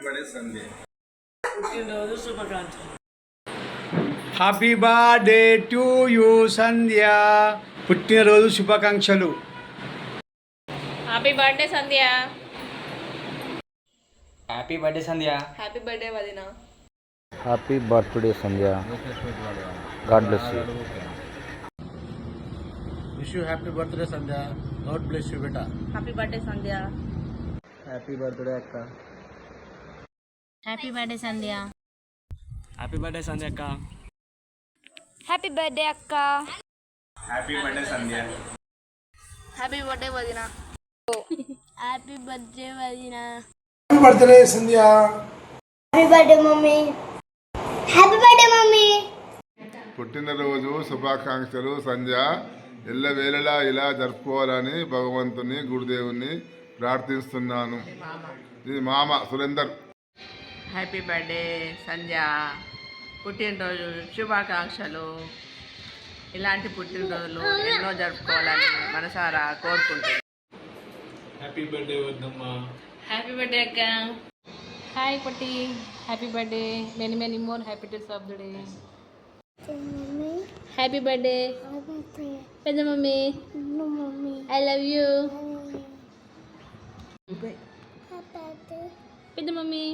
Birthday Sandhya. పుట్టినరోజు శుభాకాంక్షలు. Happy birthday to you Sandhya. పుట్టినరోజు శుభాకాంక్షలు. Happy birthday Sandhya. Happy birthday Sandhya. Happy birthday వదిన. Happy birthday Sandhya. God bless you. Wish you happy birthday Sandhya. God bless you బేటా. Happy birthday Sandhya. Happy birthday అక్క. Happy birthday Sandhya. Happy birthday Sandhya అక్క. Happy birthday అక్క. Happy birthday Sandhya. Happy birthday వదిన. Happy birthday వదిన. Happy birthday Sandhya. Happy birthday mummy. Happy birthday mummy. పుట్టినరోజు శుభాకాంక్షలు సంధ్య. ఎల్లవేళలా ఇలా జరుపుకోవాలని భగవంతుని గురుదేవుని ప్రార్థిస్తున్నాను. ఇది మామ సురేందర్. Happy birthday Sandhya. పుట్టినరోజు శుభాకాంక్షలు. ఇలాంటి పుట్టినరోజులు ఎన్నో జరుపుకోవాలని మనసారా కోరుకుంటున్నాను. హ్యాపీ బర్త్డే వద్దమ్మ. హ్యాపీ బర్త్డే అక్క. హాయ్ పట్టి. Happy birthday. Many many more happiness of the day. Happy birthday పెద్ద మమ్మీ. ఐ లవ్ యూ పెద్ద మమ్మీ.